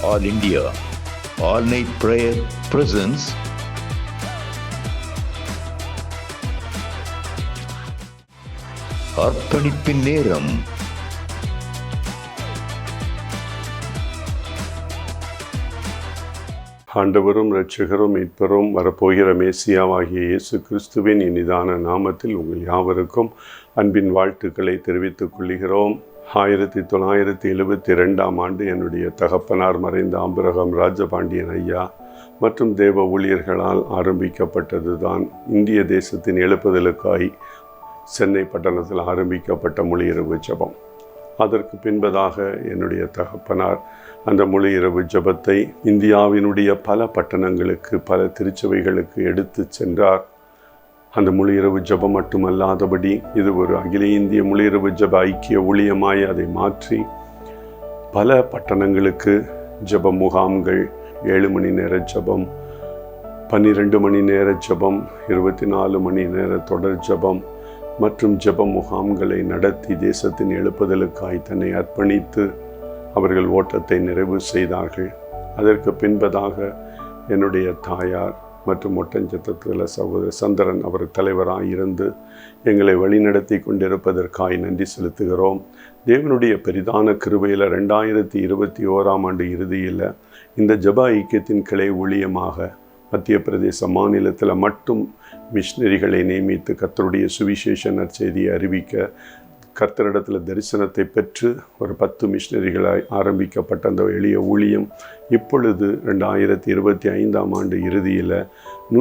All India All Night Prayer presents அர்ப்பணிப்பின் நேரம். ஆண்டவரும் இரட்சகரும் மீட்பரும் வரப்போகிற மேசியாவாகிய இயேசு கிறிஸ்துவின் இனிதான நாமத்தில் உங்கள் யாவருக்கும் அன்பின் வாழ்த்துக்களை தெரிவித்துக் கொள்கிறோம். 1972 என்னுடைய தகப்பனார் மறைந்த ஆபிரகாம் ராஜபாண்டியன் ஐயா மற்றும் தேவ ஊழியர்களால் ஆரம்பிக்கப்பட்டது தான் இந்திய தேசத்தின் எழுப்புதலுக்காய் சென்னை பட்டணத்தில் ஆரம்பிக்கப்பட்ட முழு இரவு ஜெபம். அதற்கு பின்பதாக என்னுடைய தகப்பனார் அந்த முழு இரவு ஜெபத்தை இந்தியாவினுடைய பல பட்டணங்களுக்கு, பல திருச்சபைகளுக்கு எடுத்து சென்றார். அந்த முழு இரவு ஜெபம் மட்டுமல்லாதபடி இது ஒரு அகில இந்திய முழு இரவு ஜெப ஐக்கிய ஊழியமாய் அதை மாற்றி பல பட்டணங்களுக்கு ஜெப முகாம்கள், 7 மணி நேர ஜெபம், 12 மணி நேர ஜெபம், 24 மணி நேர தொடர் ஜெபம் மற்றும் ஜெப முகாம்களை நடத்தி தேசத்தின் எழுப்புதலுக்காய் தன்னை அர்ப்பணித்து அவர்கள் ஓட்டத்தை நிறைவு செய்தார்கள். அதற்கு பின்பதாக என்னுடைய தாயார் மற்றும் ஒட்டஞ்சத்திரத்தில் சகோதரர் சந்திரன் அவர் தலைவராக இருந்து எங்களை வழிநடத்தி கொண்டிருப்பதற்காய் நன்றி செலுத்துகிறோம். தேவனுடைய பெரிதான கிருபையில் 2021 இறுதியில் இந்த ஜெப ஐக்கியத்தின் கிளை ஊழியமாக மத்திய பிரதேச மாநிலத்தில் மட்டும் மிஷினரிகளை நியமித்து கர்த்தருடைய சுவிசேஷ நற்செய்தியை அறிவிக்க கர்த்தரிடத்தில் தரிசனத்தை பெற்று ஒரு 10 மிஷினரிகளாய் ஆரம்பிக்கப்பட்ட அந்த எளிய ஊழியம் இப்பொழுது 2025 இறுதியில்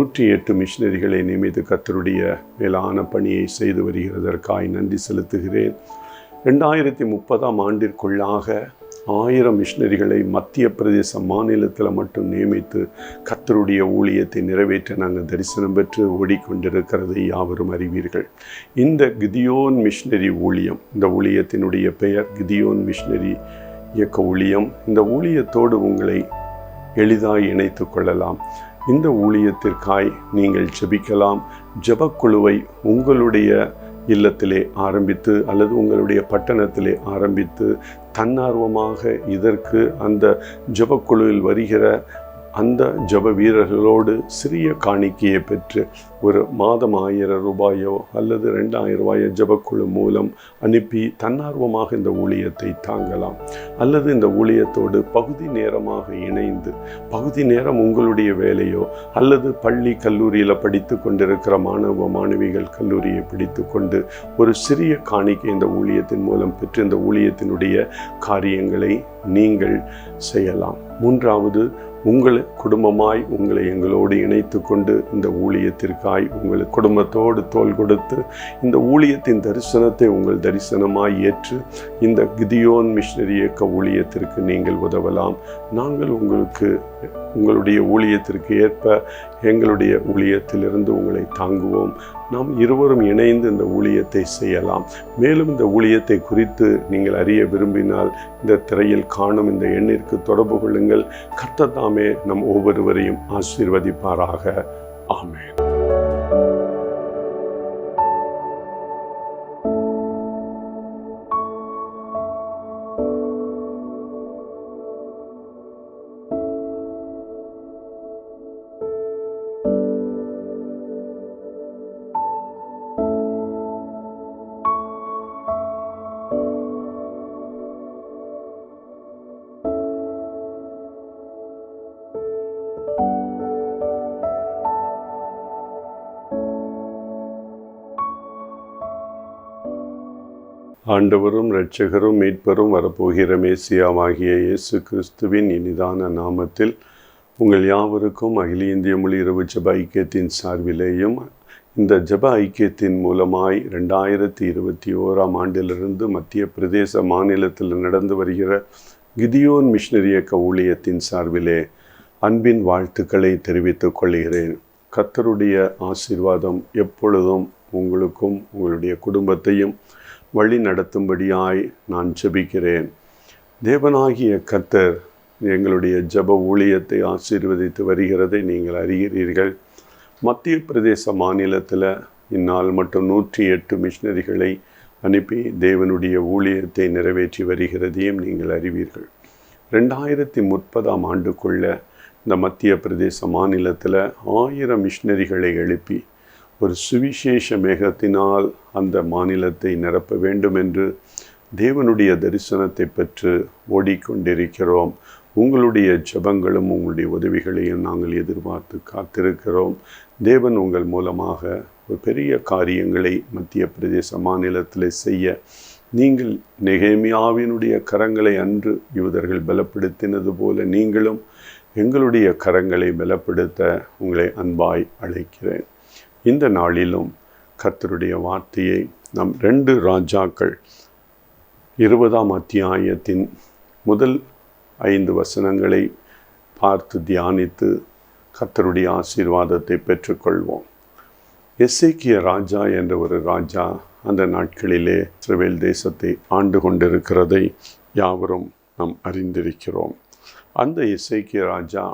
108 மிஷினரிகளை நியமித்து கர்த்தருடைய மேலான பணியை செய்து வருகிறதற்காய் நன்றி செலுத்துகிறேன். 2030 1000 மிஷினரிகளை மத்திய பிரதேச மாநிலத்தில் மட்டும் நியமித்து கர்த்தருடைய ஊழியத்தை நிறைவேற்ற நாங்கள் தரிசனம் பெற்று ஓடிக்கொண்டிருக்கிறதை யாவரும் அறிவீர்கள். இந்த கிதியோன் மிஷினரி ஊழியம், இந்த ஊழியத்தினுடைய பெயர் கிதியோன் மிஷினரி இயக்க ஊழியம். இந்த ஊழியத்தோடு உங்களை எளிதாய் இணைத்து கொள்ளலாம். இந்த ஊழியத்திற்காய் நீங்கள் ஜெபிக்கலாம். ஜெபக்குழுவை உங்களுடைய இல்லத்திலே ஆரம்பித்து அல்லது உங்களுடைய பட்டணத்திலே ஆரம்பித்து தன்னார்வமாக இதற்கு அந்த ஜெபக்குழுவில் வருகிற அந்த ஜெப வீரர்களோடு சிறிய காணிக்கையை பெற்று ஒரு மாதம் 1000 ரூபாயோ அல்லது 2000 ரூபாயோ ஜெபக்குழு மூலம் அனுப்பி தன்னார்வமாக இந்த ஊழியத்தை தாங்கலாம். அல்லது இந்த ஊழியத்தோடு பகுதி நேரமாக இணைந்து பகுதி நேரம் உங்களுடைய வேலையோ அல்லது பள்ளி கல்லூரியில் படித்து கொண்டிருக்கிற மாணவ மாணவிகள் கல்லூரியை பிடித்து கொண்டு ஒரு சிறிய காணிக்கை இந்த ஊழியத்தின் மூலம் பெற்று இந்த ஊழியத்தினுடைய காரியங்களை நீங்கள் செய்யலாம். 3வது, உங்கள் குடும்பமாய் உங்களை எங்களோடு இணைத்து கொண்டு இந்த ஊழியத்திற்காய் உங்கள் குடும்பத்தோடு தோள் கொடுத்து இந்த ஊழியத்தின் தரிசனத்தை உங்கள் தரிசனமாய் ஏற்று இந்த கிதியோன் மிஷினரி இயக்க ஊழியத்திற்கு நீங்கள் உதவலாம். நாங்கள் உங்களுக்கு உங்களுடைய ஊழியத்திற்கு ஏற்ப எங்களுடைய ஊழியத்திலிருந்து உங்களை தாங்குவோம். நாம் இருவரும் இணைந்து இந்த ஊழியத்தை செய்யலாம். மேலும் இந்த ஊழியத்தை குறித்து நீங்கள் அறிய விரும்பினால் இந்த திரையில் காணும் இந்த எண்ணிற்கு தொடர்பு கொள்ளுங்கள். கர்த்தர் தாமே நம் ஒவ்வொருவரையும் ஆசீர்வதிப்பாராக. ஆமென். ஆண்டவரும் இரட்சகரும் மீட்பரும் வரப்போகிற மேசியாவாகிய இயேசு கிறிஸ்துவின் இனிதான நாமத்தில் உங்கள் யாவருக்கும் அகில இந்திய முழு இரவு ஜெப ஐக்கியத்தின் சார்பிலேயும் இந்த ஜெப ஐக்கியத்தின் மூலமாய் 2021 மத்திய பிரதேச மாநிலத்தில் நடந்து வருகிற கிதியோன் மிஷினரி இயக்க ஊழியத்தின் சார்பிலே அன்பின் வாழ்த்துக்களை தெரிவித்துக் கொள்கிறேன். கர்த்தருடைய ஆசீர்வாதம் எப்பொழுதும் உங்களுக்கும் உங்களுடைய குடும்பத்தையும் வழி நடத்தும்படியாய் நான் ஜெபிக்கிறேன். தேவனாகிய கர்த்தர் எங்களுடைய ஜெப ஊழியத்தை ஆசீர்வதித்து வருகிறதை நீங்கள் அறிகிறீர்கள். மத்திய பிரதேச மாநிலத்தில் இந்நாள் மட்டும் 108 மிஷினரிகளை அனுப்பி தேவனுடைய ஊழியத்தை நிறைவேற்றி வருகிறதையும் நீங்கள் அறிவீர்கள். 2030 ஆண்டுக்குள்ள இந்த மத்திய பிரதேச மாநிலத்தில் 1000 மிஷினரிகளை எழுப்பி ஒரு சுவிசேஷ மேகத்தினால் அந்த மாநிலத்தை நிரப்ப வேண்டும் என்று தேவனுடைய தரிசனத்தை பெற்று ஓடிக்கொண்டிருக்கிறோம். உங்களுடைய ஜெபங்களும் உங்களுடைய உதவிகளையும் நாங்கள் எதிர்பார்த்து காத்திருக்கிறோம். தேவன் உங்கள் மூலமாக ஒரு பெரிய காரியங்களை மத்திய பிரதேச மாநிலத்தில் செய்ய, நீங்கள் நெகேமியாவினுடைய கரங்களை அன்று யூதர்கள் பலப்படுத்தினது போல நீங்களும் எங்களுடைய கரங்களை பலப்படுத்த உங்களை அன்பாய் அழைக்கிறேன். இந்த நாளிலும் கர்த்தருடைய வார்த்தையை நம் 2 ராஜாக்கள் 20ஆம் அத்தியாயத்தின் முதல் 5 வசனங்களை பார்த்து தியானித்து கர்த்தருடைய ஆசீர்வாதத்தை பெற்றுக்கொள்வோம். எசேக்கியா ராஜா என்ற ஒரு ராஜா அந்த நாட்களிலே இஸ்ரவேல் தேசத்தை ஆண்டு கொண்டிருக்கிறதை யாவரும் நாம் அறிந்திருக்கிறோம். அந்த எசேக்கியா ராஜா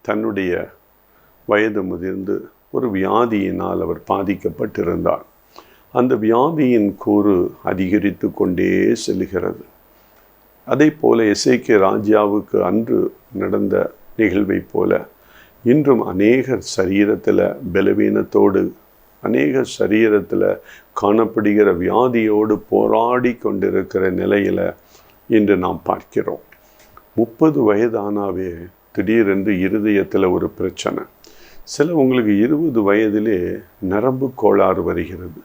தன்னுடைய வயது முதிர்ந்து ஒரு வியாதியினால் அவர் பாதிக்கப்பட்டிருந்தார். அந்த வியாதியின் கூறு அதிகரித்து கொண்டே செல்கிறது. அதே போல எசேக்கியா ராஜாவுக்கு அன்று நடந்த நிகழ்வை போல இன்றும் அநேகர் சரீரத்தில் பலவீனத்தோடு, அநேகர் சரீரத்தில் காணப்படுகிற வியாதியோடு போராடி கொண்டிருக்கிற நிலையில் இன்று நாம் பார்க்கிறோம். 30 வயதானாவே திடீரென்று இருதயத்தில் ஒரு பிரச்சனை. உங்களுக்கு 20 வயதிலே நரம்பு கோளாறு வருகிறது.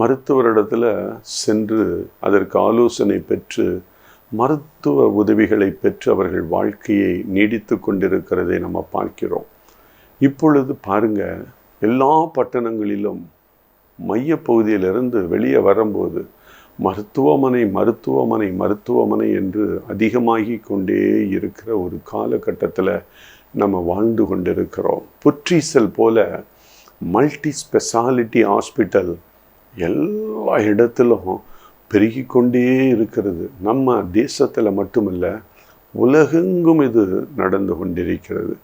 மருத்துவரிடத்தில் சென்று அதற்கு ஆலோசனை பெற்று மருத்துவ உதவிகளை பெற்று அவர்கள் வாழ்க்கையை நீடித்து கொண்டிருக்கிறதை நம்ம பார்க்கிறோம். இப்பொழுது பாருங்க, எல்லா பட்டணங்களிலும் மையப்பகுதியிலிருந்து வெளியே வரும்போது மருத்துவமனை மருத்துவமனை மருத்துவமனை என்று அதிகமாகி கொண்டே இருக்கிற ஒரு காலகட்டத்தில் நம்ம வாழ்ந்து கொண்டிருக்கிறோம். புற்றீசல் போல மல்டி ஸ்பெஷாலிட்டி ஹாஸ்பிட்டல் எல்லா இடத்திலும் பெருகிக்கொண்டே இருக்கிறது. நம்ம தேசத்தில் மட்டுமல்ல, உலகெங்கும் இது நடந்து கொண்டிருக்கிறது.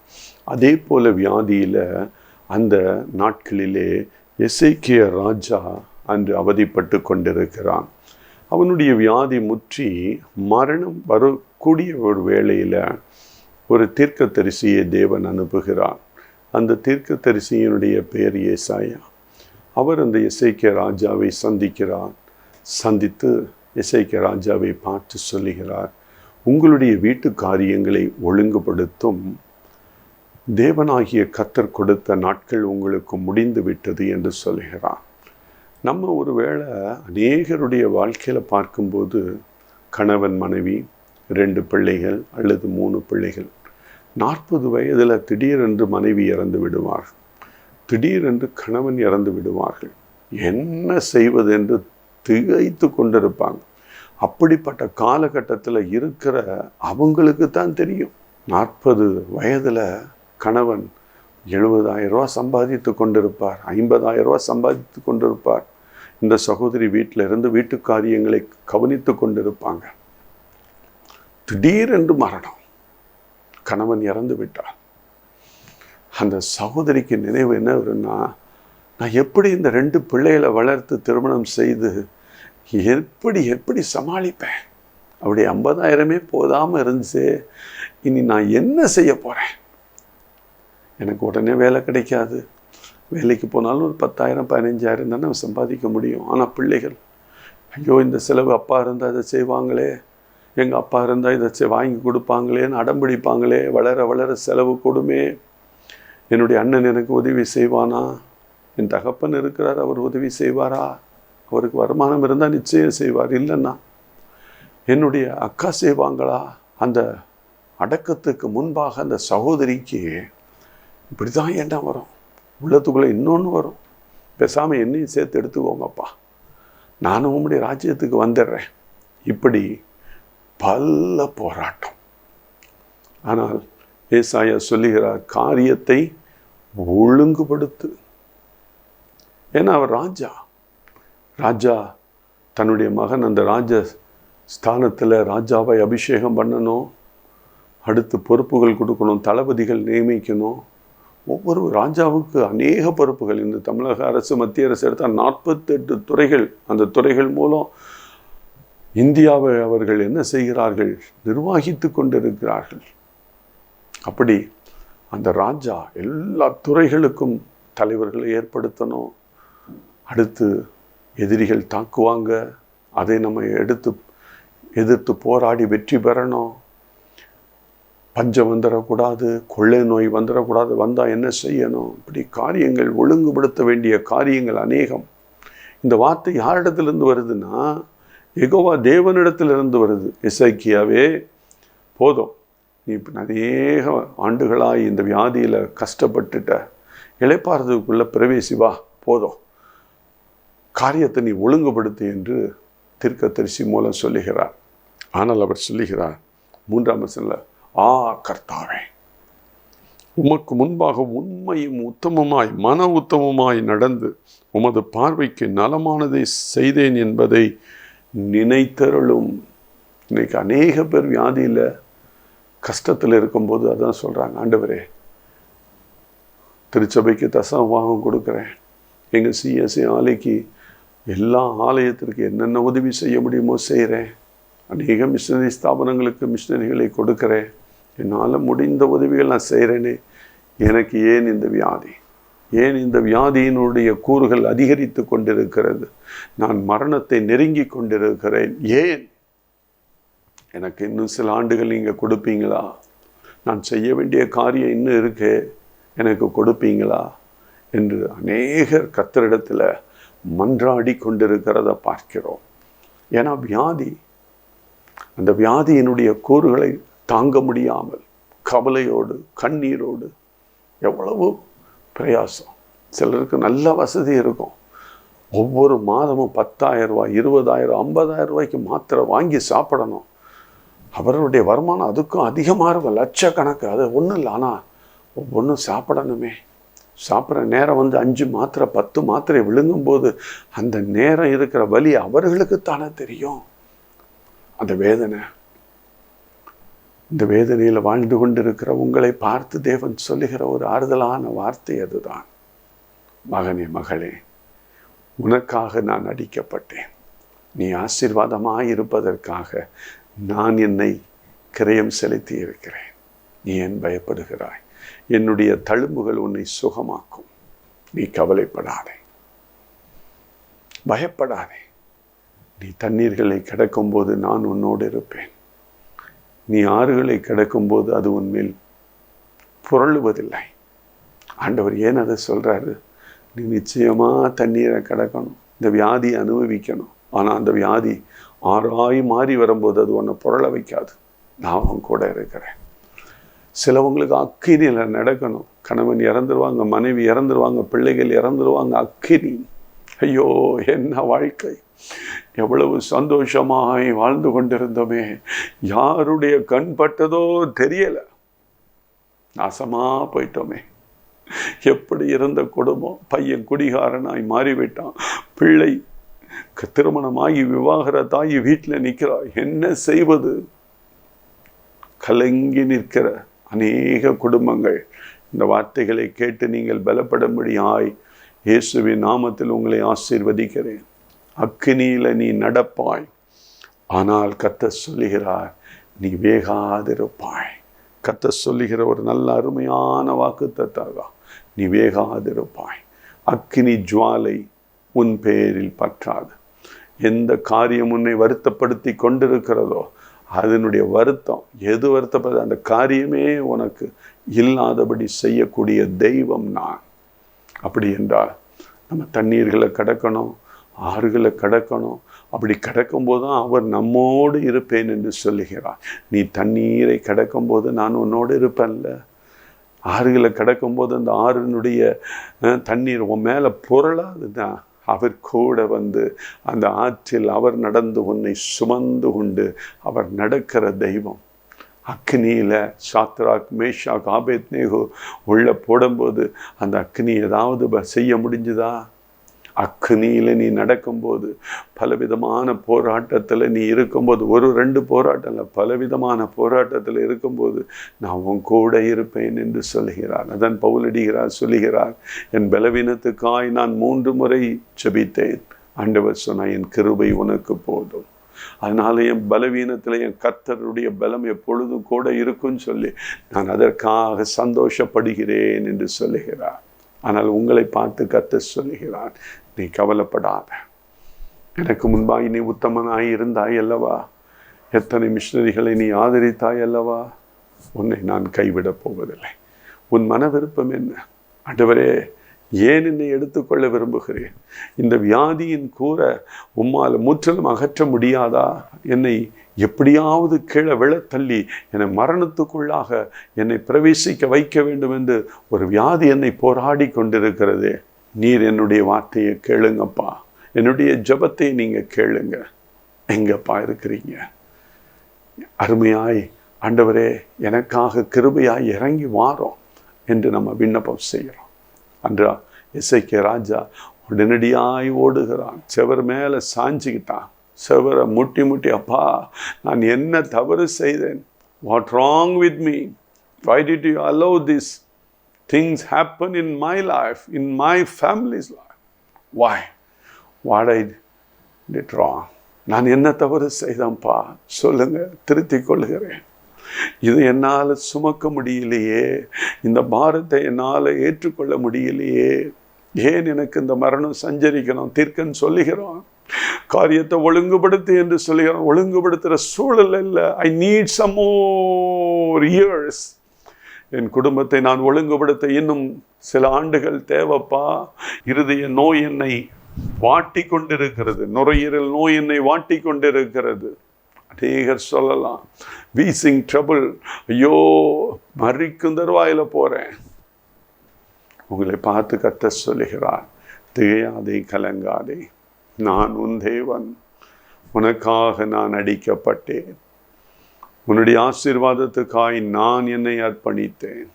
அதே போல வியாதியில் அந்த நாட்களிலே எசேக்கியா ராஜா அன்று அவதிப்பட்டு கொண்டிருக்கிறான். அவனுடைய வியாதி முற்றி மரணம் வரக்கூடிய ஒரு வேளையில் ஒரு தீர்க்கதரிசியை தேவன் அனுப்புகிறார். அந்த தீர்க்கதரிசியினுடைய பெயர் ஏசாயா. அவர் அந்த எசேக்கியா ராஜாவை சந்திக்கிறார். சந்தித்து எசேக்கியா ராஜாவை பார்த்து சொல்லுகிறார், உங்களுடைய வீட்டு காரியங்களை ஒழுங்குபடுத்தும் தேவனாகிய கர்த்தர் கொடுத்த நாட்கள் உங்களுக்கு முடிந்து விட்டது என்று சொல்லுகிறார். நம்ம ஒருவேளை அநேகருடைய வாழ்க்கையில் பார்க்கும்போது கணவன் மனைவி 2 பிள்ளைகள் அல்லது 3 பிள்ளைகள், 40 வயதில் திடீரென்று மனைவி இறந்து விடுவார்கள், திடீரென்று கணவன் இறந்து விடுவார்கள். என்ன செய்வது என்று திகைத்து கொண்டிருப்பாங்க. அப்படிப்பட்ட காலகட்டத்தில் இருக்கிற அவங்களுக்கு தான் தெரியும். 40 வயதில் கணவன் 70,000 ரூபா சம்பாதித்து கொண்டிருப்பார், 50,000 ரூபா சம்பாதித்து கொண்டிருப்பார். இந்த சகோதரி வீட்டில் இருந்து வீட்டு காரியங்களை கவனித்து கொண்டிருப்பாங்க. திடீரென்று மரணம், கணவன் இறந்து விட்டார். அந்த சகோதரிக்கு நினைவு என்ன வரும்னா, நான் எப்படி இந்த 2 பிள்ளைகளை வளர்த்து திருமணம் செய்து எப்படி சமாளிப்பேன்? அப்படி 50,000 போதாமல் இருந்துச்சு, இனி நான் என்ன செய்ய போகிறேன்? எனக்கு உடனே வேலை கிடைக்காது. வேலைக்கு போனாலும் ஒரு 10,000 15,000 தானே சம்பாதிக்க முடியும். ஆனால் பிள்ளைகள், ஐயோ இந்த செலவு அப்பா இருந்தால் இதை செய்வாங்களே, எங்கள் அப்பா இருந்தால் இதை வாங்கி கொடுப்பாங்களேன்னு அடம்பிடிப்பாங்களே, வளர வளர செலவு கொடுமே. என்னுடைய அண்ணன் எனக்கு உதவி செய்வானா? என் தகப்பன் இருக்கிறார், அவர் உதவி செய்வாரா? அவருக்கு வருமானம் இருந்தால் நிச்சயம் செய்வார், இல்லைன்னா என்னுடைய அக்கா செய்வாங்களா? அந்த அடக்கத்துக்கு முன்பாக அந்த சகோதரிக்கு இப்படி தான் எண்ணம் வரும். உள்ளத்துக்குள்ளே இன்னொன்று வரும், பேசாமல் என்னையும் சேர்த்து எடுத்துக்கோங்கப்பா, நானும் உங்களுடைய ராஜ்யத்துக்கு வந்துடுறேன். இப்படி பல போராட்டம். ஆனால் ஏசாயா சொல்லுகிறார், காரியத்தை ஒழுங்குபடுத்து. ஏன்னா அவர் ராஜா தன்னுடைய மகன் அந்த ராஜ ஸ்தானத்தில் ராஜாவை அபிஷேகம் பண்ணணும், அடுத்து பொறுப்புகள் கொடுக்கணும், தளபதிகள் நியமிக்கணும். ஒவ்வொரு ராஜாவுக்கு அநேக பொறுப்புகள். இந்த தமிழக அரசு மத்திய அரசு எடுத்தால் 48 துறைகள். அந்த துறைகள் மூலம் இந்தியாவை அவர்கள் என்ன செய்கிறார்கள்? நிர்வகித்து கொண்டிருக்கிறார்கள். அப்படி அந்த ராஜா எல்லா துறைகளுக்கும் தலைவர்களை ஏற்படுத்தணும். அடுத்து எதிரிகள் தாக்குவாங்க, அதை நம்ம எதிர்த்து போராடி வெற்றி பெறணும். பஞ்சம் வந்துடக்கூடாது, கொள்ளை நோய் வந்துடக்கூடாது, வந்தால் என்ன செய்யணும்? இப்படி காரியங்கள், ஒழுங்குபடுத்த வேண்டிய காரியங்கள் அநேகம். இந்த வார்த்தை யாரிடத்திலிருந்து வருதுன்னா, யெகோவா தேவனிடத்திலிருந்து வருது. எசேக்கியாவே போதும், நீ அநேக ஆண்டுகளாய் இந்த வியாதியில் கஷ்டப்பட்டுட்ட, இளைப்பாறுதலுக்குள்ளே பிரவேசிவா, போதும், காரியத்தை நீ ஒழுங்குபடுத்து என்று தீர்க்கதரிசி மூலம் சொல்லுகிறார். ஆனால் அவர் சொல்லுகிறார் 3ஆம் வசனத்தில், கர்த்தாவே, உமக்கு முன்பாக உண்மையும் உத்தமமாய் மன உத்தமமாய் நடந்து உமது பார்வைக்கு நலமானதை செய்தேன் என்பதை நினைத்தருளும். இன்னைக்கு அநேக பேர் வியாதியில் கஷ்டத்தில் இருக்கும்போது அதான் சொல்கிறாங்க, ஆண்டவரே, திருச்சபைக்கு தசமபாகம் கொடுக்குறேன், எங்கள் சிஎஸ்சி ஆலைக்கு எல்லா ஆலயத்திற்கு என்னென்ன உதவி செய்ய முடியுமோ செய்கிறேன், அநேக மிஷினரி ஸ்தாபனங்களுக்கு மிஷினரிகளை கொடுக்குறேன், என்னால் முடிந்த உதவிகள் நான் செய்கிறேனே, எனக்கு ஏன் இந்த வியாதி? ஏன் இந்த வியாதியினுடைய கூறுகள் அதிகரித்து கொண்டிருக்கிறது? நான் மரணத்தை நெருங்கி கொண்டிருக்கிறேன், ஏன்? எனக்கு இன்னும் சில ஆண்டுகள் நீங்கள் கொடுப்பீங்களா? நான் செய்ய வேண்டிய காரியம் இன்னும் இருக்கு, எனக்கு கொடுப்பீங்களா என்று அநேகர் கர்த்தரிடத்தில் மன்றாடி கொண்டிருக்கிறத பார்க்கிறோம். ஏன்னா வியாதி, அந்த வியாதியினுடைய கூறுகளை தாங்க முடியாமல் கவலையோடு கண்ணீரோடு எவ்வளவு பிரயாசம். சிலருக்கு நல்ல வசதி இருக்கும், ஒவ்வொரு மாதமும் 10,000 ரூபாய், 20,000, 50,000 ரூபாய்க்கு மாத்திரை வாங்கி சாப்பிடணும். அவருடைய வருமானம் அதுக்கும் அதிகமாக இருக்கும், லட்சக்கணக்கு. அது ஒன்றும் இல்லை, ஆனால் ஒவ்வொன்றும் சாப்பிடணுமே. சாப்பிட்ற நேரம் 5 மாத்திரை 10 மாத்திரை விழுங்கும்போது அந்த நேரம் இருக்கிற வலி அவர்களுக்குத்தானே தெரியும். அந்த வேதனை, இந்த வேதனையில் வாழ்ந்து கொண்டிருக்கிற உங்களை பார்த்து தேவன் சொல்லுகிற ஒரு ஆறுதலான வார்த்தை அதுதான். மகனே, மகளே, உனக்காக நான் அடிக்கப்பட்டேன், நீ ஆசீர்வாதமாய் இருப்பதற்காக நான் என்னை கிரயம் செலுத்தி இருக்கிறேன். நீ ஏன் பயப்படுகிறாய்? என்னுடைய தழும்புகள் உன்னை சுகமாக்கும். நீ கவலைப்படாதே, பயப்படாதே. நீ தண்ணீர்களை கடக்கும்போது நான் உன்னோடு இருப்பேன். நீ ஆறுகளை கடக்கும்போது அது உன்மேல் புரளுவதில்லை. ஆண்டவர் ஏன் அதை சொல்கிறாரு? நீ நிச்சயமாக தண்ணீரை கடக்கணும், இந்த வியாதியை அனுபவிக்கணும். ஆனால் அந்த வியாதி ஆறாய் மாறி வரும்போது அது உன்னை புரள வைக்காது. நான் உன் கூட இருக்கிறேன். சிலவங்களுக்கு அக்கினியில் நடக்கணும். கணவன் இறந்துருவாங்க, மனைவி இறந்துருவாங்க, பிள்ளைகள் இறந்துருவாங்க. அக்கினி, ஐயோ என்ன வாழ்க்கை! எவ்வளவு சந்தோஷமாய் வாழ்ந்து கொண்டிருந்தோமே, யாருடைய கண் பட்டதோ தெரியலை, நாசமா போயிட்டோமே. எப்படி இருந்த குடும்பம், பையன் குடிகாரனாய் மாறிவிட்டான், பிள்ளை திருமணமாகி விவாகரத்தாகி வீட்டில் நிற்கிறாய், என்ன செய்வது? கலங்கி நிற்கிற அநேக குடும்பங்கள் இந்த வார்த்தைகளை கேட்டு நீங்கள் பலப்படும்படியாய் இயேசுவின் நாமத்தில் உங்களை ஆசீர்வதிக்கிறேன். அக்கினியில் நீ நடப்பாய், ஆனால் கர்த்தர் சொல்லுகிறார், நீ வேகாதிருப்பாய். கர்த்தர் சொல்லுகிற ஒரு நல்ல அருமையான வாக்குத்தத்தம், நீ வேகாதிருப்பாய். அக்கினி ஜுவாலை உன் பெயரில் பற்றாது. எந்த காரியம் உன்னை வருத்தப்படுத்தி கொண்டிருக்கிறதோ அதனுடைய வருத்தம், எது வருத்தப்படுது, அந்த காரியமே உனக்கு இல்லாதபடி செய்யக்கூடிய தெய்வம் நான். அப்படி என்றால் நம்ம தண்ணீர்களை கடக்கணும், ஆறுகளை கடக்கணும். அப்படி கடக்கும்போது தான் அவர் நம்மோடு இருப்பேன் என்று சொல்லுகிறார். நீ தண்ணீரை கடக்கும்போது நான் உன்னோடு இருப்பேன்ல. ஆறுகளை கடக்கும்போது அந்த ஆறினுடைய தண்ணீர் உன் மேலே புரளாதுதான். அவர் கூட வந்து அந்த ஆற்றில் அவர் நடந்து உன்னை சுமந்து கொண்டு அவர் நடக்கிற தெய்வம். அக்னியில் சாத்ராக், மேஷாக், ஆபேத்நேகோ உள்ள போடும்போது அந்த அக்னி ஏதாவது செய்ய முடிஞ்சுதா? அக்னியில் நீ நடக்கும்போது, பலவிதமான போராட்டத்தில் நீ இருக்கும்போது, 1-2 போராட்டம் இல்லை, பலவிதமான போராட்டத்தில் இருக்கும்போது நான் உன் கூட இருப்பேன் என்று சொல்லுகிறார். அதன் பவுலடிகிறார், சொல்லுகிறார், என் பலவீனத்துக்காய் நான் 3 முறை ஜெபித்தேன். ஆண்டவர் சொன்னார், என் கிருபை உனக்கு போதும். அதனால என் பலவீனத்தில் என் கர்த்தருடைய பலம் எப்பொழுதும் கூட இருக்குன்னு சொல்லி நான் அதற்காக சந்தோஷப்படுகிறேன் என்று சொல்லுகிறார். ஆனால் உங்களை பார்த்து கர்த்தர் சொல்லுகிறார், நீ கவலைப்படாத, எனக்கு முன்பாய் நீ உத்தமனாய் இருந்தாய் அல்லவா, எத்தனை மிஷனரிகளை நீ ஆதரித்தாய் அல்லவா, உன்னை நான் கைவிடப் போவதில்லை. உன் மன விருப்பம் என்ன? ஆண்டவரே, ஏன் என்னை எடுத்துக்கொள்ள விரும்புகிறேன்? இந்த வியாதியின் கூற உம்மால் முற்றிலும் அகற்ற முடியாதா? என்னை எப்படியாவது கீழே விழத்தள்ளி என்னை மரணத்துக்குள்ளாக என்னை பிரவேசிக்க வைக்க வேண்டும் என்று ஒரு வியாதி என்னை போராடி கொண்டிருக்கிறதே. நீர் என்னுடைய வார்த்தையை கேளுங்கப்பா, என்னுடைய ஜெபத்தை நீங்கள் கேளுங்க. எங்கப்பா இருக்கிறீங்க? அருமையாய் ஆண்டவரே எனக்காக கிருபையாய் இறங்கி வாரோம் என்று நம்ம விண்ணப்பம் செய்கிறோம். அன்றா எசேக்கியா ராஜா உடனடியாய் ஓடுகிறான், செவர் மேலே சாஞ்சிக்கிட்டான், செவரை முட்டி முட்டி, அப்பா நான் என்ன தவறு செய்தேன்? What wrong with me? Why did you allow this things happen in my life, in my family's life? Why what I did wrong? நான் என்ன தவறு செய்தேன்ப்பா சொல்லுங்க, திருத்திக் கொள்கிறேன். இது என்னால் சுமக்க முடியலையே, இந்த பாரத்தை என்னால் ஏற்றுக்கொள்ள முடியலையே, ஏன் எனக்கு இந்த மரணம் சஞ்சரிக்கணும்? தீர்க்கன்னு சொல்லுகிறோம், காரியத்தை ஒழுங்குபடுத்து என்று சொல்லுகிறோம். ஒழுங்குபடுத்துகிற சூழல் இல்லை. I need some more years. என் குடும்பத்தை நான் ஒழுங்குபடுத்த இன்னும் சில ஆண்டுகள் தேவைப்பா. இருதய நோய் என்னை வாட்டி கொண்டிருக்கிறது, நுரையீரல் நோய் என்னை வாட்டி கொண்டிருக்கிறது. அநேகர் சொல்லலாம், வீசிங் ட்ரபிள், ஐயோ மறிக்கும் தருவாயில் போகிறேன். உங்களை பார்த்து கர்த்தர் சொல்லுகிறார், திகையாதே, கலங்காதே, நான் உன் தேவன், உனக்காக நான் அடிக்கப்பட்டேன், உன்னுடைய ஆசீர்வாதத்துக்காய் நான் என்னை அர்ப்பணித்தேன்.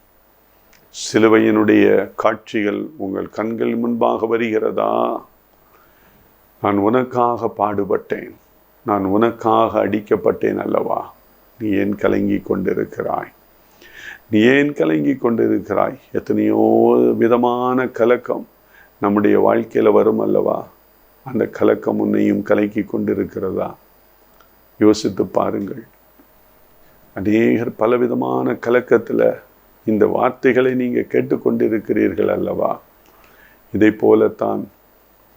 சிலுவையினுடைய காட்சிகள் உங்கள் கண்கள் முன்பாக வருகிறதா? நான் உனக்காக பாடுபட்டேன், நான் உனக்காக அடிக்கப்பட்டேன் அல்லவா? நீ ஏன் கலங்கி கொண்டிருக்கிறாய்? நீ ஏன் கலங்கி கொண்டிருக்கிறாய்? எத்தனையோ விதமான கலக்கம் நம்முடைய வாழ்க்கையில் வரும் அல்லவா? அந்த கலக்கம் உன்னையும் கலக்கி கொண்டிருக்கிறதா? யோசித்து பாருங்கள். அநேகர் பலவிதமான கலக்கத்தில் இந்த வார்த்தைகளை நீங்கள் கேட்டுக்கொண்டிருக்கிறீர்கள் அல்லவா? இதை போலத்தான்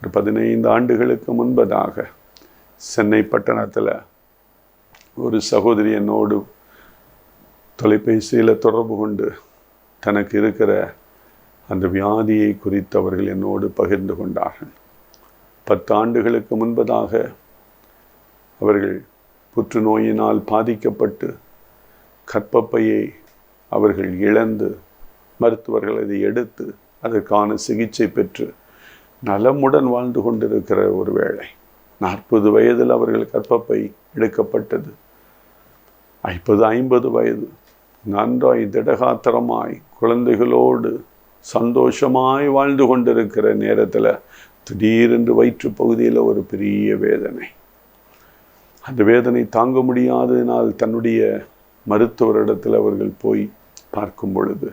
ஒரு 15 ஆண்டுகளுக்கு முன்பதாக சென்னை பட்டணத்தில் ஒரு சகோதரி என்னோடு தொலைபேசியில் தொடர்பு கொண்டு தனக்கு இருக்கிற அந்த வியாதியை குறித்து அவர்கள் என்னோடு பகிர்ந்து கொண்டார்கள். 10 ஆண்டுகளுக்கு முன்பதாக அவர்கள் புற்றுநோயினால் பாதிக்கப்பட்டு கர்ப்பப்பையை அவர்கள் இழந்து மருத்துவர்கள் அதை எடுத்து அதற்கான சிகிச்சை பெற்று நலமுடன் வாழ்ந்து கொண்டிருக்கிற ஒரு வேளை 40 வயதில் அவர்கள் கர்ப்பப்பை எடுக்கப்பட்டது. 50 வயது நன்றாய் திடகாத்திரமாய் குழந்தைகளோடு சந்தோஷமாய் வாழ்ந்து கொண்டிருக்கிற நேரத்தில் திடீரென்று வயிற்று பகுதியில் ஒரு பெரிய வேதனை. அந்த வேதனை தாங்க முடியாததினால் தன்னுடைய மருத்துவரிடத்தில் அவர்கள் போய் பார்க்கும் பொழுது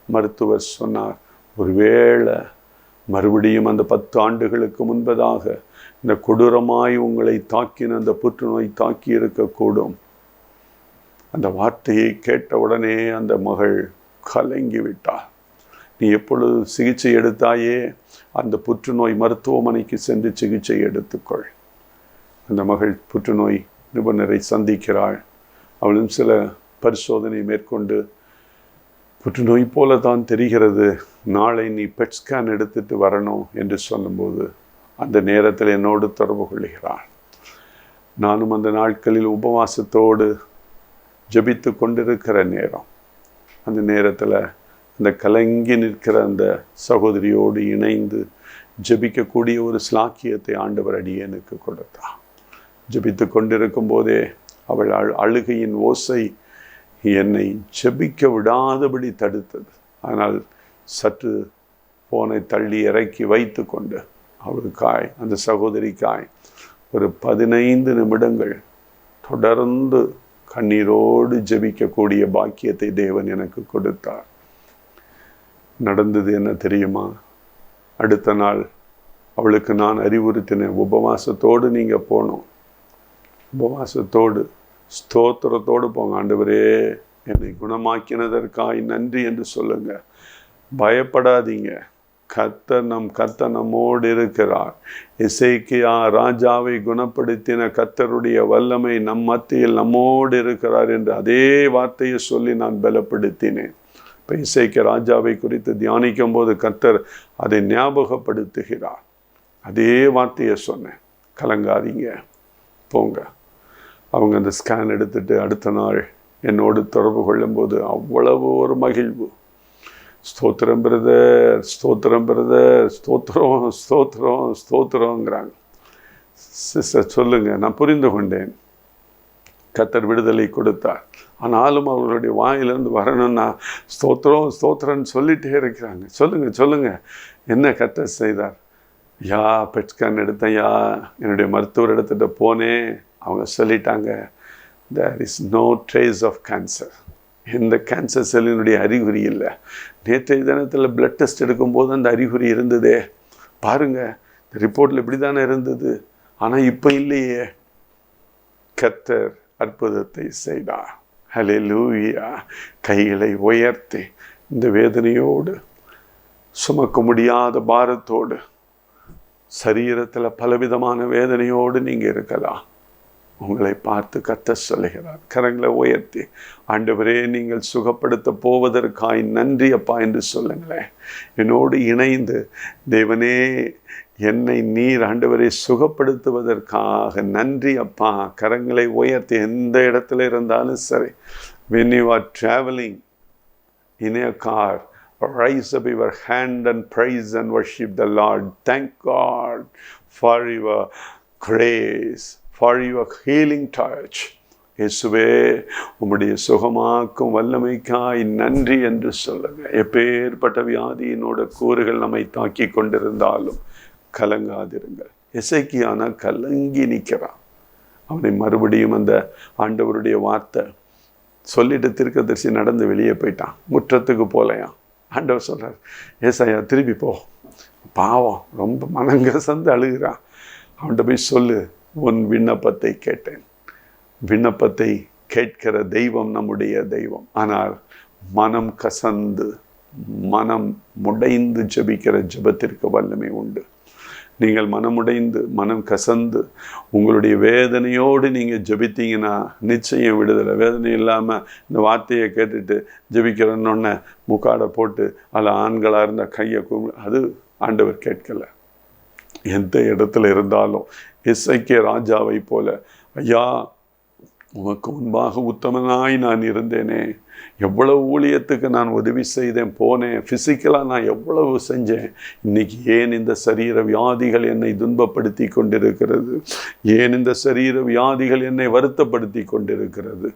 மருத்துவர் சொன்னார், ஒருவேளை மறுபடியும் அந்த 10 ஆண்டுகளுக்கு முன்பதாக இந்த கொடூரமாய் உங்களை தாக்கின அந்த புற்றுநோய் தாக்கி இருக்கக்கூடும். அந்த வார்த்தையை கேட்ட உடனே அந்த மகள் கலங்கி விட்டார். நீ எப்பொழுது சிகிச்சை எடுத்தாயே, அந்த புற்றுநோய் மருத்துவமனைக்கு சென்று சிகிச்சை எடுத்துக்கொள். அந்த மகள் புற்றுநோய் நிபுணரை சந்திக்கிறாள். அவளும் சில பரிசோதனை மேற்கொண்டு, புற்றுநோய் போல தான் தெரிகிறது, நாளை நீ பெட் ஸ்கேன் எடுத்துட்டு வரணும் என்று சொல்லும்போது அந்த நேரத்தில் என்னோடு தொடர்பு கொள்கிறாள். நானும் அந்த நாட்களில் உபவாசத்தோடு ஜபித்து கொண்டிருக்கிற நேரம், அந்த நேரத்தில் அந்த கலங்கி நிற்கிற அந்த சகோதரியோடு இணைந்து ஜபிக்கக்கூடிய ஒரு ஸ்லாக்கியத்தை ஆண்டவர் அடியேனுக்கு கொடுத்தார். ஜபித்து கொண்டிருக்கும் போதே அவள் அழுகையின் ஓசை என்னை ஜபிக்க விடாதபடி தடுத்தது. ஆனால் சற்று போனை தள்ளி இறக்கி வைத்து கொண்டு அவளுக்காய், அந்த சகோதரிக்காய் ஒரு 15 நிமிடங்கள் தொடர்ந்து கண்ணீரோடு ஜெபிக்கக்கூடிய பாக்கியத்தை தேவன் எனக்கு கொடுத்தார். நடந்தது என்ன தெரியுமா? அடுத்த நாள் அவளுக்கு நான் அறிவுறுத்தினேன், உபவாசத்தோடு நீங்கள் போகணும், உபவாசத்தோடு ஸ்தோத்திரத்தோடு போங்க. ஆண்டவரே, என்னை குணமாக்கினதற்காய் நன்றி என்று சொல்லுங்க. பயப்படாதீங்க. கர்த்தர் நம்மோடு இருக்கிறார். எசேக்கியா ராஜாவை குணப்படுத்தின கர்த்தருடைய வல்லமை நம் மத்தியில் நம்மோடு இருக்கிறார் என்று அதே வார்த்தையை சொல்லி நான் பலப்படுத்தினேன். இப்போ எசேக்கியா ராஜாவை குறித்து தியானிக்கும் போது கர்த்தர் அதை ஞாபகப்படுத்துகிறார். அதே வார்த்தையை சொன்னேன். கலங்காதீங்க, போங்க. அவங்க அந்த ஸ்கேன் எடுத்துட்டு அடுத்த நாள் என்னோடு தொடர்பு கொள்ளும்போது அவ்வளவு ஒரு மகிழ்வு. ஸ்தோத்திரம் பிரதர், ஸ்தோத்திரம் பிரதர், ஸ்தோத்திரம் ஸ்தோத்திரம் ஸ்தோத்திரங்கிறாங்க. சிஸ்டர் சொல்லுங்க, நான் புரிந்து கொண்டேன், கர்த்தர் விடுதலை கொடுத்தார். ஆனாலும் அவர்களுடைய வாயிலிருந்து வரணும்னா ஸ்தோத்திரம் ஸ்தோத்திரம்னு சொல்லிகிட்டே இருக்கிறாங்க. சொல்லுங்க என்ன கர்த்தர் செய்தார்? பெட் ஸ்கேன் எடுத்தேன், என்னுடைய மருத்துவர் எடுத்துகிட்டு போனேன். அவங்க சொல்லிட்டாங்க, there is no trace of cancer. எந்த கேன்சர் செல்லினுடைய அறிகுறி இல்லை. நேற்றைய தினத்தில் பிளட் டெஸ்ட் எடுக்கும்போது அந்த அறிகுறி இருந்ததே. பாருங்க, இந்த ரிப்போர்ட்டில் இப்படி தானே இருந்தது, ஆனால் இப்போ இல்லையே. கர்த்தர் அற்புதத்தை செய்தார். ஹல்லேலூயா. கைகளை உயர்த்தி இந்த வேதனையோடு, சுமக்க முடியாத பாரத்தோடு, சரீரத்தில் பலவிதமான வேதனையோடு நீங்கள் இருக்கலாம். உங்களை பார்த்து கர்த்தர் சொல்லுகிறார், கரங்களை உயர்த்தி, ஆண்டவரே, நீங்கள் சுகப்படுத்த போவதற்காய் நன்றி அப்பா என்று சொல்லுங்களேன். என்னோடு இணைந்து, தேவனே, என்னை நீர் ஆண்டவரை சுகப்படுத்துவதற்காக நன்றி அப்பா. கரங்களை உயர்த்தி, எந்த இடத்துல இருந்தாலும் சரி, when you are traveling in a car, raise up your hand and praise and worship the Lord. Thank God for your grace, for your healing touch. இயேசுவே, உம்முடைய சுகமாக்கும் வல்லமைக்காய் நன்றி என்று சொல்லுங்க. எப்பேற்பட்ட வியாதியினோட கூறுகள் நம்மை தாக்கி கொண்டிருந்தாலும் கலங்காதிருங்கள். எசேக்கியானா கலங்கி நிற்கிறான். அவனை மறுபடியும் அந்த ஆண்டவருடைய வார்த்தை சொல்லிட்டு தீர்க்கதரிசி நடந்து வெளியே போயிட்டான். முற்றத்துக்கு போலையாம். ஆண்டவர் சொல்றார், ஏசாயா திருப்பி போ, பாவம் ரொம்ப மனங்கசந்து அழுகிறான். அவன்கிட்ட போய் சொல்லு, உன் விண்ணப்பத்தை கேட்டேன். விண்ணப்பத்தை கேட்கிற தெய்வம் நம்முடைய தெய்வம். ஆனால் மனம் கசந்து, மனம் முடைந்து ஜெபிக்கிற ஜெபத்திற்கு வல்லமை உண்டு. நீங்கள் மனமுடைந்து, மனம் கசந்து, உங்களுடைய வேதனையோடு நீங்கள் ஜெபித்தீங்கன்னா நிச்சயம் விடுதலை. வேதனை இல்லாமல் இந்த வார்த்தையை கேட்டுட்டு ஜெபிக்கிறோன்னொன்னே முக்காடை போட்டு அதில் ஆண்களாக இருந்த கையை அது ஆண்டவர் கேட்கலை. எந்த இடத்துல இருந்தாலும் எசேக்கியா ராஜாவை போல, ஐயா, உமக்கு முன்பாக உத்தமனாய் நான் இருந்தேனே, எவ்வளவு ஊழியத்துக்கு நான் உதவி செய்தேன், போனேன், ஃபிசிக்கலாக நான் எவ்வளவு செஞ்சேன், இன்னைக்கு ஏன் இந்த சரீர வியாதிகள் என்னை துன்பப்படுத்தி கொண்டிருக்கிறது? ஏன் இந்த சரீர வியாதிகள் என்னை வருத்தப்படுத்தி கொண்டிருக்கிறது?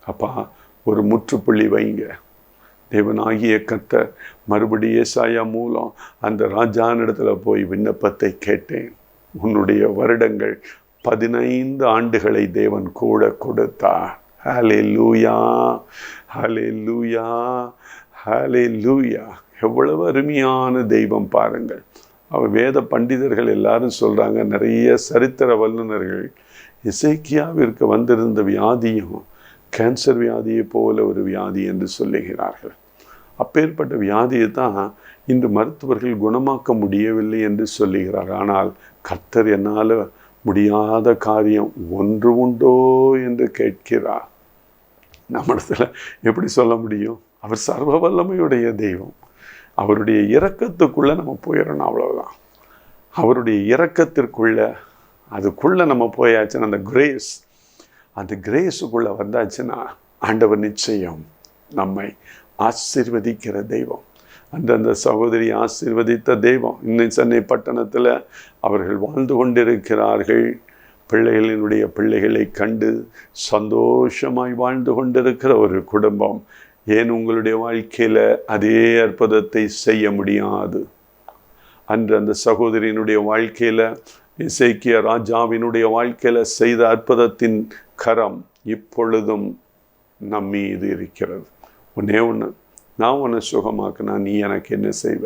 அப்பா, ஒரு முற்றுப்புள்ளி வைங்க. தேவனாகிய கர்த்தர் மறுபடியும் ஏசாயா மூலம் அந்த ராஜானிடத்தில் போய் விண்ணப்பத்தை கேட்டேன். உன்னுடைய வருடங்கள் 15 ஆண்டுகளை தேவன் கூட கொடுத்தார். ஹல்லேலூயா, ஹல்லேலூயா, ஹல்லேலூயா. எவ்வளவு அருமையான தெய்வம் பாருங்கள். அவர் வேத பண்டிதர்கள் எல்லாரும் சொல்கிறாங்க, நிறைய சரித்திர வல்லுநர்கள், எசேக்கியாவிற்கு வந்திருந்த வியாதியும் கேன்சர் வியாதியை போல ஒரு வியாதி என்று சொல்லுகிறார்கள். அப்பேற்பட்ட வியாதியை தான் இன்று மருத்துவர்கள் குணமாக்க முடியவில்லை என்று சொல்லுகிறார்கள். ஆனால் கர்த்தர் என்னால் முடியாத காரியம் ஒன்று உண்டோ என்று கேட்கிறார். நம்மிடத்தில் எப்படி சொல்ல முடியும்? அவர் சர்வ வல்லமையுடைய தெய்வம். அவருடைய இரக்கத்துக்குள்ளே நம்ம போயிடணும், அவ்வளவுதான். அவருடைய இரக்கத்திற்குள்ளே, அதுக்குள்ளே நம்ம போயாச்சுன்னா, அந்த கிரேஸுக்குள்ளே வந்தாச்சுன்னா ஆண்டவர் நிச்சயம் நம்மை ஆசீர்வதிக்கிற தெய்வம். அந்த சகோதரி ஆசீர்வதித்த தெய்வம். இன்னும் சென்னை பட்டணத்தில் அவர்கள் வாழ்ந்து கொண்டிருக்கிறார்கள். பிள்ளைகளினுடைய பிள்ளைகளை கண்டு சந்தோஷமாய் வாழ்ந்து கொண்டிருக்கிற ஒரு குடும்பம். ஏன் உங்களுடைய வாழ்க்கையில் அதே அற்புதத்தை செய்ய முடியாது? அன்று அந்த சகோதரியினுடைய வாழ்க்கையில், எசேக்கியா ராஜாவினுடைய வாழ்க்கையில் செய்த அற்புதத்தின் கரம் இப்பொழுதும் நம்மீது இருக்கிறது. ஒன்னே ஒன்று, நான் உன்னை சுகமாக்குனா நீ எனக்கு என்ன செய்வ?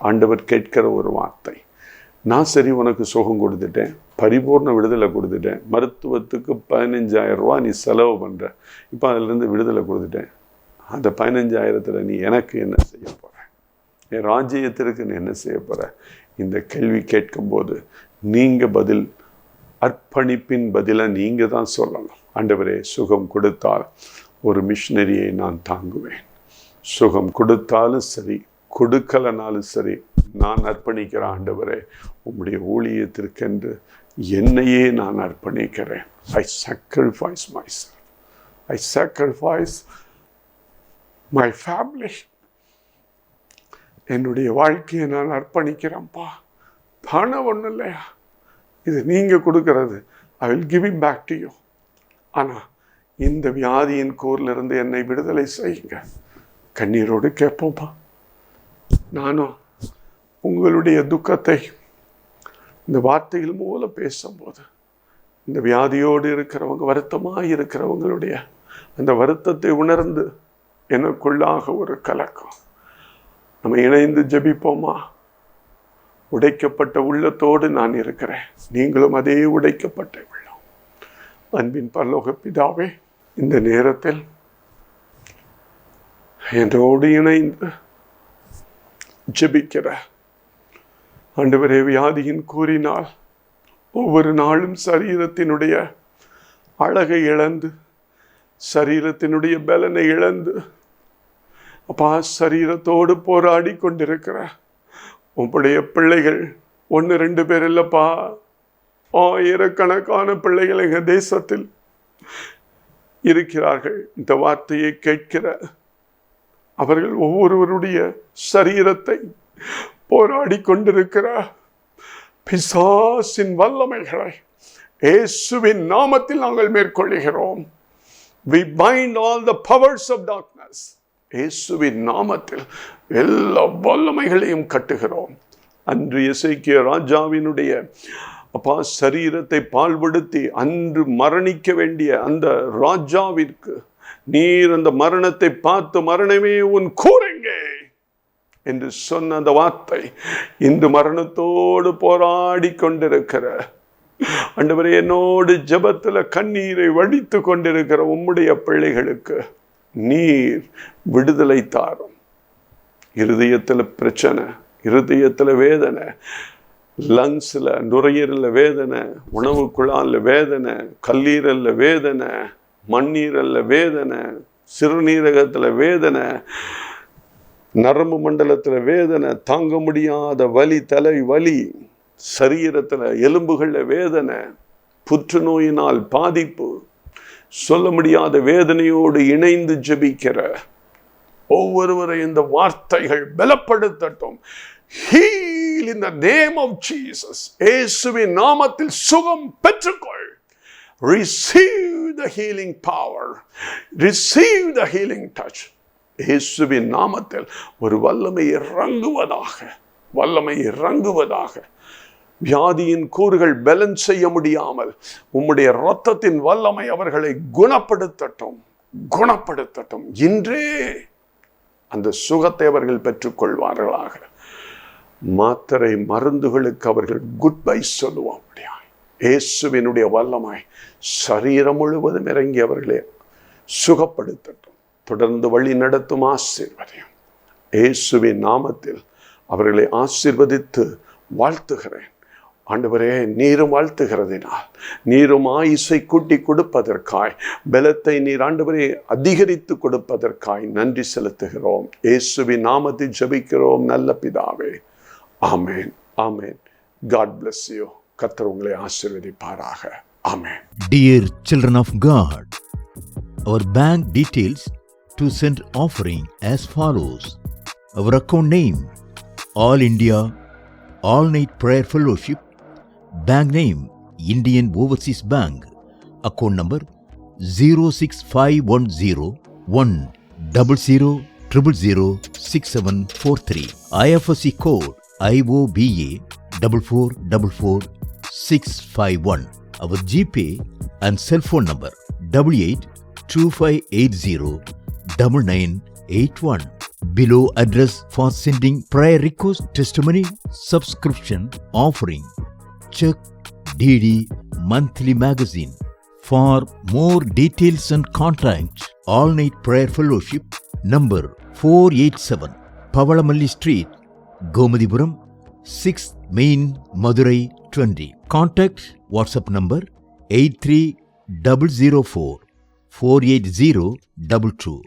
ஆண்டவர் கேட்கிற ஒரு வார்த்தை. நான் சரி உனக்கு சுகம் கொடுத்துட்டேன், பரிபூர்ண விடுதலை கொடுத்துட்டேன், மருத்துவத்துக்கு 15,000 ரூபா நீ செலவு பண்ணுற, இப்போ அதிலிருந்து விடுதலை கொடுத்துட்டேன், அந்த 15,000 நீ எனக்கு என்ன செய்ய போகிற, என் ராஜ்யத்திற்கு நீ என்ன செய்ய போகிற? இந்த கேள்வி கேட்கும்போது நீங்கள் பதில், அர்ப்பணிப்பின் பதிலை நீங்கள் தான் சொல்லணும். ஆண்டவரே, சுகம் கொடுத்தால் ஒரு மிஷினரியை நான் தாங்குவேன். சுகம் கொடுத்தாலும் சரி, கொடுக்கலனாலும் சரி, நான் அர்ப்பணிக்கிற ஆண்டவரே, உம்முடைய ஊழியத்திற்கென்று என்னையே நான் அர்ப்பணிக்கிறேன். I sacrifice myself. I sacrifice my family. என்னுடைய வாழ்க்கையை நான் அர்ப்பணிக்கிறேன்ப்பா. பணம் ஒன்றும் இல்லையா, இது நீங்கள் கொடுக்கறது. I will give it back to you. ஆனால் இந்த வியாதியின் கூறிலிருந்து என்னை விடுதலை செய்யுங்க. கண்ணீரோடு கேட்போம்ப்பா. நானும் உங்களுடைய துக்கத்தை இந்த வார்த்தைகள் மூலம் பேசும்போது, இந்த வியாதியோடு இருக்கிறவங்க, வருத்தமாக இருக்கிறவங்களுடைய அந்த வருத்தத்தை உணர்ந்து எனக்குள்ளாக ஒரு கலக்கம். நம்ம இணைந்து ஜெபிப்போமா? உடைக்கப்பட்ட உள்ளத்தோடு நான் இருக்கிறேன், நீங்களும் அதே உடைக்கப்பட்ட உள்ளம். அன்பின் பரலோக பிதாவே, இந்த நேரத்தில் என்னோடு இணைந்து ஜெபிக்கிற ஆண்டவரே, வியாதியின் கூறினால் ஒவ்வொரு நாளும் சரீரத்தினுடைய அழகை இழந்து, சரீரத்தினுடைய பலனை இழந்து, அப்பா, சரீரத்தோடு போராடி கொண்டிருக்கிற உங்களுடைய பிள்ளைகள் 1-2 பேர் இல்லப்பா, ஆயிரக்கணக்கான பிள்ளைகள் எங்கள் தேசத்தில் இருக்கிறார்கள். இந்த வார்த்தையை கேட்கிற அவர்கள் ஒவ்வொருவருடைய சரீரத்தை போராடி கொண்டிருக்கிற பிசாசின் வல்லமைகளை இயேசுவின் நாமத்தில் நாங்கள் மேற்கொள்கிறோம். We bind all the powers of darkness. இயேசுவின் நாமத்தில் எல்லா வல்லமைகளையும் கட்டுகிறோம். அன்று எசேக்கியா ராஜாவினுடைய அப்பா சரீரத்தை பாழ்படுத்தி அன்று மரணிக்க வேண்டிய அந்த ராஜாவிற்கு நீர் அந்த மரணத்தை பார்த்து, மரணமே உன் கூரெங்கே என்று சொன்ன அந்த வார்த்தை இன்று மரணத்தோடு போராடி கொண்டிருக்கிற ஆண்டவரே, என்னோடு ஜெபத்தில் கண்ணீரை வடித்து கொண்டிருக்கிற உம்முடைய பிள்ளைகளுக்கு நீர் விடுதலை தாரும். இருதயத்தில் பிரச்சனை, இருதயத்தில் வேதனை, லங்ஸில் நுரையீரலில் வேதனை, உணவு குழாயில் வேதனை, கல்லீரலில் வேதனை, மண்ணீரலில் வேதனை, சிறுநீரகத்தில் வேதனை, நரம்பு மண்டலத்தில் வேதனை, தாங்க முடியாத வலி, தலை வலி, சரீரத்தில் எலும்புகளில் வேதனை, புற்றுநோயினால் பாதிப்பு, சொல்ல முடியாத வேதனையோடு இணைந்து ஜெபிக்கிற ஒவ்வொருவரை இந்த வார்த்தைகள் பலப்படுத்தட்டும். Heal in the name of Jesus. இயேசுவின் நாமத்தில் சுகம் பெற்றுக்கொள். Receive the healing power. Receive the healing touch. இயேசுவின் நாமத்தில் ஒரு வல்லமை இறங்குவதாக, வல்லமை இறங்குவதாக. வியாதியின் கூறுகள் பேலன்ஸ் செய்ய முடியாமல் உம்முடைய இரத்தத்தின் வல்லமை அவர்களை குணப்படுத்தட்டும், குணப்படுத்தட்டும். இன்றே அந்த சுகத்தை அவர்கள் பெற்றுக்கொள்வார்களாக. மாத்திரை மருந்துகளுக்கு அவர்கள் குட் பை சொல்லுவோம். இயேசுவினுடைய வல்லமை சரீரம் முழுவதும் இறங்கி அவர்களை சுகப்படுத்தட்டும். தொடர்ந்து வழி நடத்தும் ஆசீர்வதியும். இயேசுவின் நாமத்தில் அவர்களை ஆசீர்வதித்து வாழ்த்துகிறேன். ஆண்டவரே, நீரும் வாழ்த்துகிறதினால், நீரும் ஆயுசை கூட்டி கொடுப்பதற்காய், பலத்தை நீர் ஆண்டவரே அதிகரித்து கொடுப்பதற்காய் நன்றி செலுத்துகிறோம். இயேசுவின் நாமத்தில் ஜெபிக்கிறோம் நல்ல பிதாவே. ஆமென், ஆமென். God bless you. கர்த்தர் உங்களை ஆசீர்வதிப்பாராக. ஆமென். Dear children of God, our bank details to send offering as follows. Our account name, All India All Night Prayer Fellowship, bank name Indian Overseas Bank, account number 065101000006743, IFSC code IOBA 4444651. Our GPay and cell phone number 8825809981. Below address for sending prayer request, testimony, subscription, offering. Check DD Monthly Magazine. For more details and contact All Night Prayer Fellowship, number 487, Pavalamalli Street, Gomadhipuram, 6th Main, Madurai 20. Contact WhatsApp number 83004 48022.